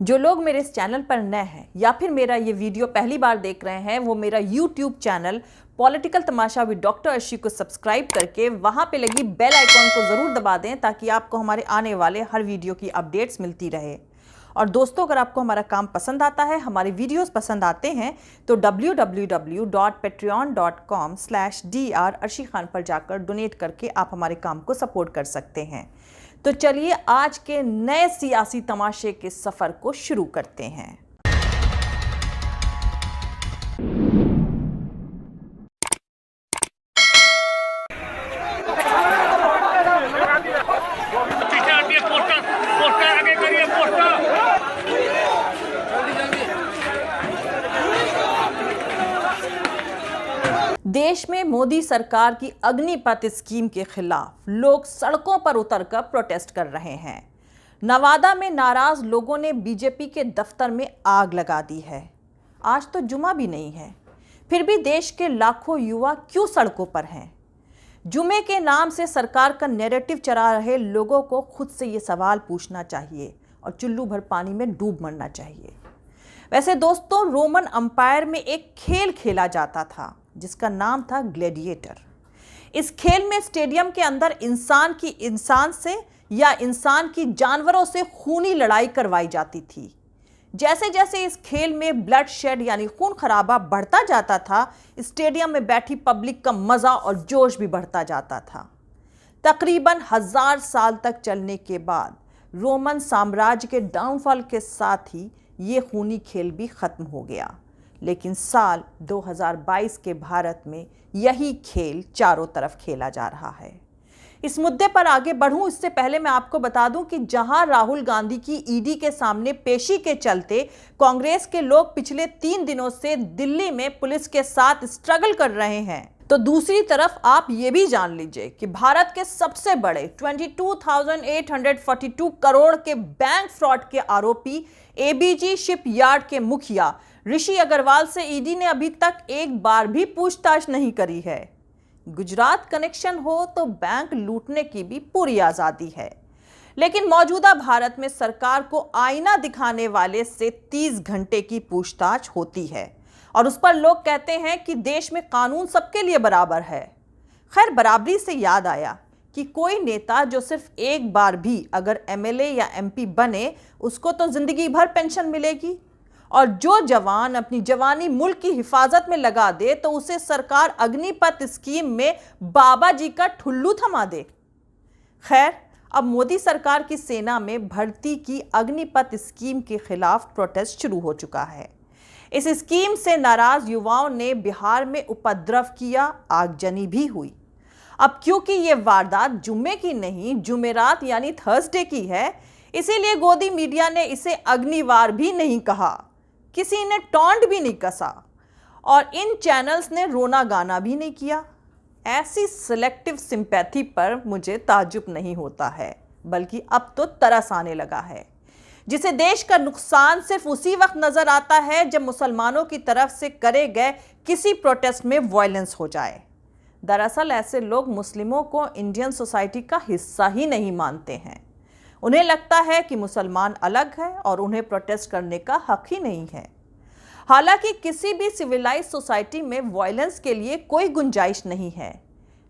जो लोग मेरे इस चैनल पर नए हैं या फिर मेरा ये वीडियो पहली बार देख रहे हैं, वो मेरा YouTube channel political Tamasha with doctor Arshi को सब्सक्राइब करके वहां पे लगी बेल आइकॉन को ज़रूर दबा दें ताकि आपको हमारे आने वाले हर वीडियो की अपडेट्स मिलती रहे। और दोस्तों, अगर आपको हमारा काम पसंद आता है, हमारे वीडियोस पसंद आते हैं तो www.patreon.com/dr अर्शी खान पर जाकर डोनेट करके आप हमारे काम को सपोर्ट कर सकते हैं। तो चलिए आज के नए सियासी तमाशे के सफर को शुरू करते हैं। देश में मोदी सरकार की अग्निपथ स्कीम के खिलाफ लोग सड़कों पर उतरकर प्रोटेस्ट कर रहे हैं। नवादा में नाराज लोगों ने बीजेपी के दफ्तर में आग लगा दी है। आज तो जुमा भी नहीं है, फिर भी देश के लाखों युवा क्यों सड़कों पर हैं? जुमे के नाम से सरकार का नैरेटिव चला रहे लोगों को खुद से ये सवाल पूछना चाहिए और चुल्लू भर पानी में डूब मरना चाहिए। वैसे दोस्तों, रोमन अंपायर में एक खेल खेला जाता था जिसका नाम था ग्लैडिएटर। इस खेल में स्टेडियम के अंदर इंसान की इंसान से या इंसान की जानवरों से खूनी लड़ाई करवाई जाती थी। जैसे जैसे इस खेल में ब्लड शेड यानी खून खराबा बढ़ता जाता था, स्टेडियम में बैठी पब्लिक का मजा और जोश भी बढ़ता जाता था। तकरीबन 1000 साल तक चलने के बाद रोमन साम्राज्य के डाउनफॉल के साथ ही ये खूनी खेल भी खत्म हो गया। लेकिन साल 2022 के भारत में यही खेल चारों तरफ खेला जा रहा है। इस मुद्दे पर आगे बढ़ूं इससे पहले मैं आपको बता दूं कि जहां राहुल गांधी की ईडी के सामने पेशी के चलते कांग्रेस के लोग पिछले 3 दिनों से दिल्ली में पुलिस के साथ स्ट्रगल कर रहे हैं, तो दूसरी तरफ आप ये भी जान लीजिए कि भारत के सबसे बड़े 22,842 करोड़ के बैंक फ्रॉड के आरोपी एबीजी शिपयार्ड के मुखिया ऋषि अग्रवाल से ईडी ने अभी तक एक बार भी पूछताछ नहीं करी है। गुजरात कनेक्शन हो तो बैंक लूटने की भी पूरी आजादी है, लेकिन मौजूदा भारत में सरकार को आईना दिखाने वाले से 30 घंटे की पूछताछ होती है और उस पर लोग कहते हैं कि देश में कानून सबके लिए बराबर है। खैर, बराबरी से याद आया कि कोई नेता जो सिर्फ एक बार भी अगर एमएलए या एमपी बने, उसको तो जिंदगी भर पेंशन मिलेगी, और जो जवान अपनी जवानी मुल्क की हिफाजत में लगा दे तो उसे सरकार अग्निपथ स्कीम में बाबा जी का ठुल्लू थमा दे। खैर, अब मोदी सरकार की सेना में भर्ती की अग्निपथ स्कीम के खिलाफ प्रोटेस्ट शुरू हो चुका है। इस स्कीम से नाराज युवाओं ने बिहार में उपद्रव किया, आगजनी भी हुई। अब क्योंकि ये वारदात जुम्मे की नहीं, जुमेरात यानी थर्सडे की है, इसीलिए गोदी मीडिया ने इसे अग्निवार भी नहीं कहा, किसी ने टॉन्ट भी नहीं कसा और इन चैनल्स ने रोना गाना भी नहीं किया। ऐसी सिलेक्टिव सिंपैथी पर मुझे ताज्जुब नहीं होता है, बल्कि अब तो तरस आने लगा है, जिसे देश का नुकसान सिर्फ उसी वक्त नजर आता है जब मुसलमानों की तरफ से करे गए किसी प्रोटेस्ट में वायलेंस हो जाए। दरअसल ऐसे लोग मुस्लिमों को इंडियन सोसाइटी का हिस्सा ही नहीं मानते हैं। उन्हें लगता है कि मुसलमान अलग है और उन्हें प्रोटेस्ट करने का हक ही नहीं है। हालांकि किसी भी सिविलाइज सोसाइटी में वायलेंस के लिए कोई गुंजाइश नहीं है,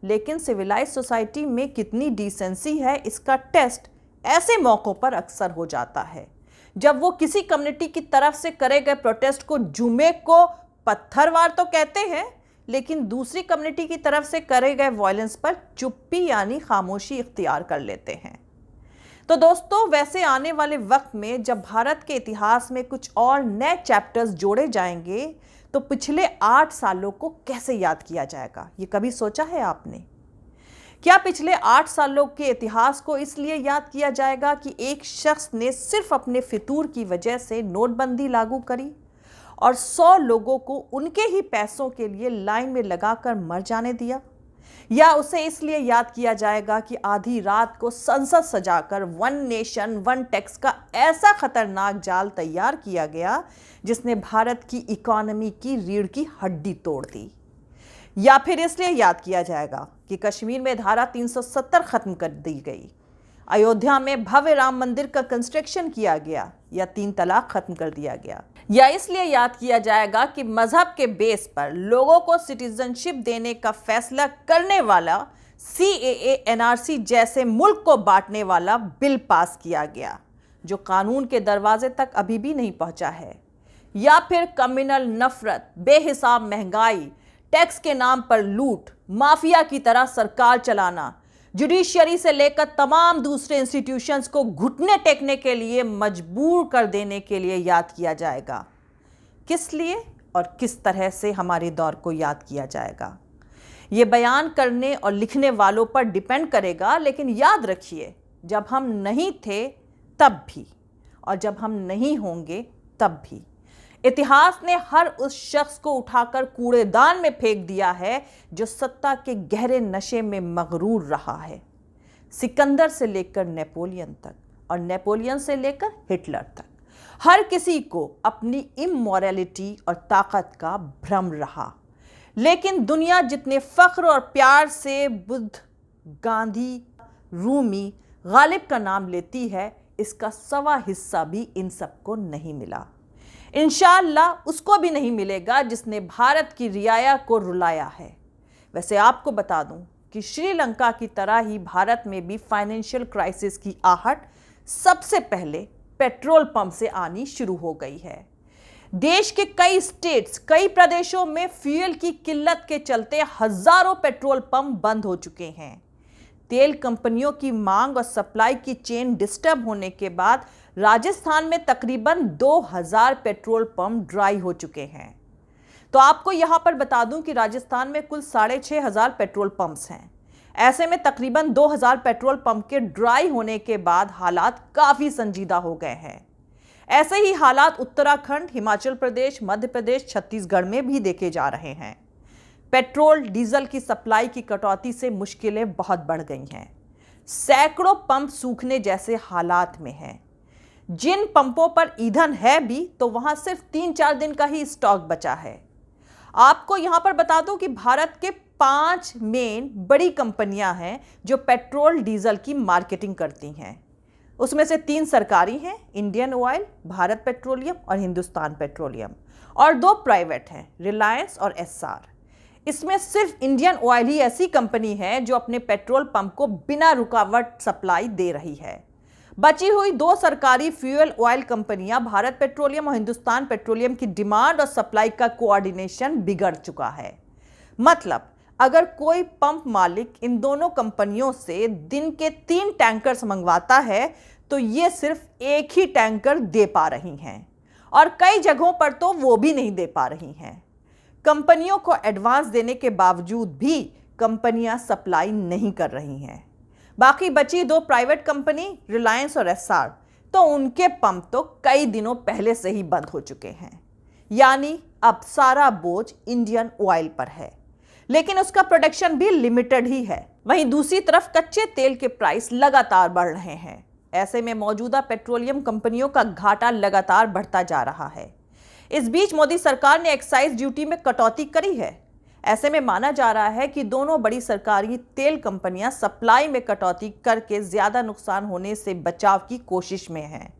लेकिन सिविलाइज सोसाइटी में कितनी डिसेंसी है, इसका टेस्ट ऐसे मौक़ों पर अक्सर हो जाता है जब वो किसी कम्युनिटी की तरफ से करे गए प्रोटेस्ट को जुमे को पत्थरवार तो कहते हैं, लेकिन दूसरी कम्युनिटी की तरफ से करे गए वायलेंस पर चुप्पी यानी खामोशी इख्तियार कर लेते हैं। तो दोस्तों, वैसे आने वाले वक्त में जब भारत के इतिहास में कुछ और नए चैप्टर्स जोड़े जाएंगे तो पिछले 8 सालों को कैसे याद किया जाएगा, ये कभी सोचा है आपने? क्या पिछले 8 सालों के इतिहास को इसलिए याद किया जाएगा कि एक शख्स ने सिर्फ अपने फितूर की वजह से नोटबंदी लागू करी और 100 लोगों को उनके ही पैसों के लिए लाइन में लगाकर मर जाने दिया? या उसे इसलिए याद किया जाएगा कि आधी रात को संसद सजाकर 1 नेशन 1 टैक्स का ऐसा खतरनाक जाल तैयार किया गया जिसने भारत की इकोनॉमी की रीढ़ की हड्डी तोड़ दी? या फिर इसलिए याद किया जाएगा कि कश्मीर में धारा 370 खत्म कर दी गई, अयोध्या में भव्य राम मंदिर का कंस्ट्रक्शन किया गया, या 3 तलाक खत्म कर दिया गया, या इसलिए याद किया जाएगा कि मजहब के बेस पर लोगों को सिटीजनशिप देने का फैसला करने वाला CAA NRC जैसे मुल्क को बांटने वाला बिल पास किया गया, जो कानून के दरवाजे तक अभी भी नहीं पहुंचा है, या फिर कम्युनल नफरत, बेहिसाब महंगाई, टैक्स के नाम पर लूट, माफिया की तरह सरकार चलाना, जुडिशियरी से लेकर तमाम दूसरे इंस्टीट्यूशंस को घुटने टेकने के लिए मजबूर कर देने के लिए याद किया जाएगा। किस लिए और किस तरह से हमारे दौर को याद किया जाएगा, ये बयान करने और लिखने वालों पर डिपेंड करेगा। लेकिन याद रखिए, जब हम नहीं थे तब भी और जब हम नहीं होंगे तब भी इतिहास ने हर उस शख्स को उठाकर कूड़ेदान में फेंक दिया है जो सत्ता के गहरे नशे में मगरूर रहा है। सिकंदर से लेकर नेपोलियन तक और नेपोलियन से लेकर हिटलर तक हर किसी को अपनी इमोरलिटी और ताकत का भ्रम रहा। लेकिन दुनिया जितने फख्र और प्यार से बुद्ध, गांधी, रूमी, गालिब का नाम लेती है, इसका 1.25 हिस्सा भी इन सबको नहीं मिला। इंशाअल्लाह उसको भी नहीं मिलेगा जिसने भारत की रियाया को रुलाया है। वैसे आपको बता दूं कि श्रीलंका की तरह ही भारत में भी फाइनेंशियल क्राइसिस की आहट सबसे पहले पेट्रोल पंप से आनी शुरू हो गई है। देश के कई स्टेट्स, कई प्रदेशों में फ्यूल की किल्लत के चलते हजारों पेट्रोल पंप बंद हो चुके हैं। तेल कंपनियों की मांग और सप्लाई की चेन डिस्टर्ब होने के बाद राजस्थान में तकरीबन 2000 पेट्रोल पंप ड्राई हो चुके हैं। तो आपको यहां पर बता दूं कि राजस्थान में कुल 6500 पेट्रोल पंप्स हैं। ऐसे में तकरीबन 2000 पेट्रोल पंप के ड्राई होने के बाद हालात काफी संजीदा हो गए हैं। ऐसे ही हालात उत्तराखंड, हिमाचल प्रदेश, मध्य प्रदेश, छत्तीसगढ़ में भी देखे जा रहे हैं। पेट्रोल डीजल की सप्लाई की कटौती से मुश्किलें बहुत बढ़ गई हैं। सैकड़ों पंप सूखने जैसे हालात में हैं। जिन पंपों पर ईंधन है भी तो वहां सिर्फ 3-4 दिन का ही स्टॉक बचा है। आपको यहां पर बता दूं कि भारत के 5 मेन बड़ी कंपनियां हैं जो पेट्रोल डीजल की मार्केटिंग करती हैं। उसमें से 3 सरकारी हैं, इंडियन ऑयल, भारत पेट्रोलियम और हिंदुस्तान पेट्रोलियम, और 2 प्राइवेट हैं, रिलायंस और एस्सार। इसमें सिर्फ इंडियन ऑयल ही ऐसी कंपनी है जो अपने पेट्रोल पंप को बिना रुकावट सप्लाई दे रही है। बची हुई 2 सरकारी फ्यूल ऑयल कंपनियां भारत पेट्रोलियम और हिंदुस्तान पेट्रोलियम की डिमांड और सप्लाई का कोऑर्डिनेशन बिगड़ चुका है। मतलब अगर कोई पंप मालिक इन दोनों कंपनियों से दिन के 3 टैंकर्स मंगवाता है तो ये सिर्फ एक ही टैंकर दे पा रही हैं, और कई जगहों पर तो वो भी नहीं दे पा रही हैं। कंपनियों को एडवांस देने के बावजूद भी कंपनियां सप्लाई नहीं कर रही हैं। बाकी बची 2 प्राइवेट कंपनी, रिलायंस और एस्सार, तो उनके पंप तो कई दिनों पहले से ही बंद हो चुके हैं। यानी अब सारा बोझ इंडियन ऑयल पर है, लेकिन उसका प्रोडक्शन भी लिमिटेड ही है। वहीं दूसरी तरफ कच्चे तेल के प्राइस लगातार बढ़ रहे हैं। ऐसे में मौजूदा पेट्रोलियम कंपनियों का घाटा लगातार बढ़ता जा रहा है। इस बीच मोदी सरकार ने एक्साइज ड्यूटी में कटौती करी है। ऐसे में माना जा रहा है कि दोनों बड़ी सरकारी तेल कंपनियां सप्लाई में कटौती करके ज्यादा नुकसान होने से बचाव की कोशिश में हैं।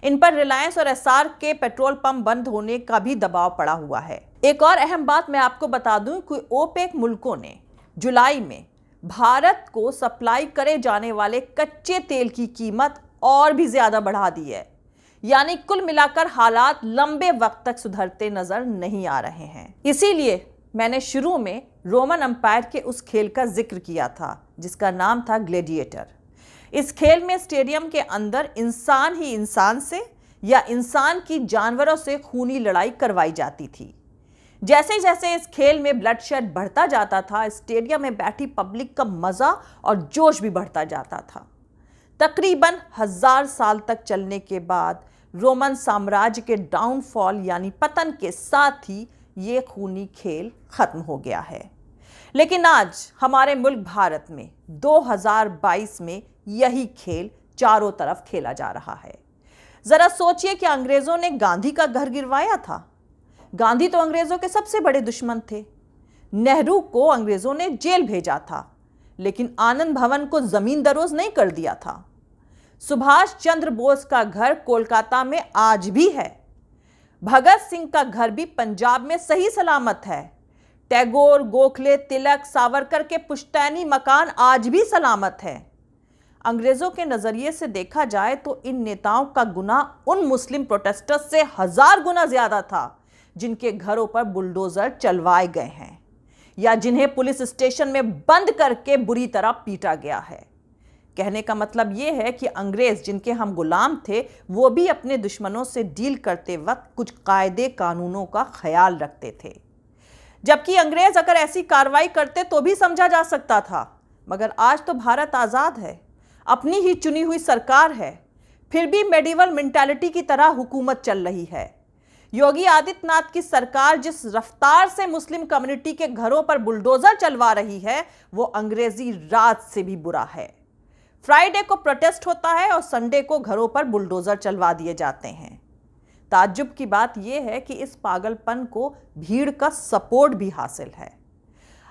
इन पर रिलायंस और एस्सार के पेट्रोल पंप बंद होने का भी दबाव पड़ा हुआ है। एक और अहम बात मैं आपको बता दूं कि ओपेक मुल्कों ने जुलाई में भारत को सप्लाई करे जाने वाले कच्चे तेल की कीमत और भी ज्यादा बढ़ा दी है। यानी कुल मिलाकर हालात लंबे वक्त तक सुधरते नजर नहीं आ रहे हैं। इसीलिए मैंने शुरू में रोमन एम्पायर के उस खेल का जिक्र किया था जिसका नाम था ग्लैडिएटर। इस खेल में स्टेडियम के अंदर इंसान ही इंसान से या इंसान की जानवरों से खूनी लड़ाई करवाई जाती थी। जैसे जैसे इस खेल में ब्लडशेड बढ़ता जाता था, स्टेडियम में बैठी पब्लिक का मजा और जोश भी बढ़ता जाता था। तकरीबन 1000 साल तक चलने के बाद रोमन साम्राज्य के डाउनफॉल यानी पतन के साथ ही ये खूनी खेल खत्म हो गया है। लेकिन आज हमारे मुल्क भारत में 2022 में यही खेल चारों तरफ खेला जा रहा है। जरा सोचिए कि अंग्रेजों ने गांधी का घर गिरवाया था। गांधी तो अंग्रेजों के सबसे बड़े दुश्मन थे। नेहरू को अंग्रेजों ने जेल भेजा था, लेकिन आनंद भवन को जमीन दरोज नहीं कर दिया था। सुभाष चंद्र बोस का घर कोलकाता में आज भी है। भगत सिंह का घर भी पंजाब में सही सलामत है। टैगोर, गोखले, तिलक, सावरकर के पुश्तैनी मकान आज भी सलामत है। अंग्रेजों के नजरिए से देखा जाए तो इन नेताओं का गुनाह उन मुस्लिम प्रोटेस्टर्स से 1000 गुना ज्यादा था जिनके घरों पर बुलडोजर चलवाए गए हैं या जिन्हें पुलिस स्टेशन में बंद करके बुरी तरह पीटा गया है। कहने का मतलब यह है कि अंग्रेज जिनके हम गुलाम थे वो भी अपने दुश्मनों से डील करते वक्त कुछ कायदे कानूनों का ख्याल रखते थे, जबकि अंग्रेज अगर ऐसी कार्रवाई करते तो भी समझा जा सकता था। मगर आज तो भारत आज़ाद है, अपनी ही चुनी हुई सरकार है, फिर भी मेडिवल मेंटालिटी की तरह हुकूमत चल रही है। योगी आदित्यनाथ की सरकार जिस रफ्तार से मुस्लिम कम्युनिटी के घरों पर बुलडोजर चलवा रही है वो अंग्रेजी राज से भी बुरा है। फ्राइडे को प्रोटेस्ट होता है और संडे को घरों पर बुलडोजर चलवा दिए जाते हैं। ताज्जुब की बात यह है कि इस पागलपन को भीड़ का सपोर्ट भी हासिल है।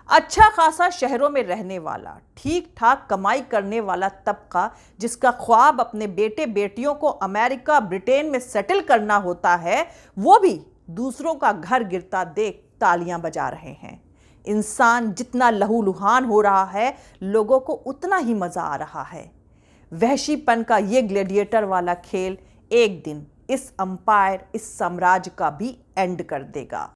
अच्छा खासा शहरों में रहने वाला, ठीक ठाक कमाई करने वाला तबका जिसका ख्वाब अपने बेटे बेटियों को अमेरिका, ब्रिटेन में सेटल करना होता है, वो भी दूसरों का घर गिरता देख तालियां बजा रहे हैं। इंसान जितना लहूलुहान हो रहा है, लोगों को उतना ही मजा आ रहा है। वहशीपन का ये ग्लैडिएटर वाला खेल एक दिन इस अंपायर, इस साम्राज्य का भी एंड कर देगा।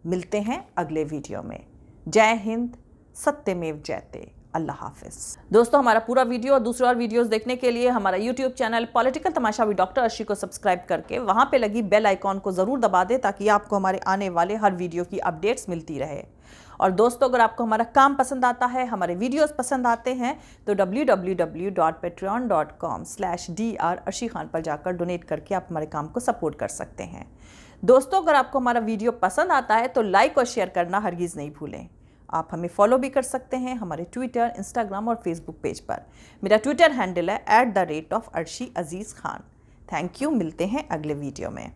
मिलते हैं अगले वीडियो में। जय हिंद, सत्यमेव जयते। अल्लाह हाफिज। दोस्तों, हमारा पूरा वीडियो और दूसरे और वीडियोस देखने के लिए हमारा YouTube channel political Tamasha with doctor Arshi को सब्सक्राइब करके वहां पे लगी बेल आइकॉन को जरूर दबा दें ताकि आपको हमारे आने वाले हर वीडियो की अपडेट्स मिलती रहे। और दोस्तों, अगर आपको हमारा काम पसंद आता है, हमारे वीडियोस पसंद आते हैं तो www.patreon.com/dr अर्शी खान पर जाकर डोनेट करके आप हमारे काम को सपोर्ट कर सकते हैं। दोस्तों, अगर आपको हमारा वीडियो पसंद आता है तो लाइक और शेयर करना हरगिज़ नहीं भूलें। आप हमें फॉलो भी कर सकते हैं हमारे ट्विटर, इंस्टाग्राम और फेसबुक पेज पर। मेरा ट्विटर हैंडल है @arshi Aziz Khan. Thank you. मिलते हैं अगले वीडियो में।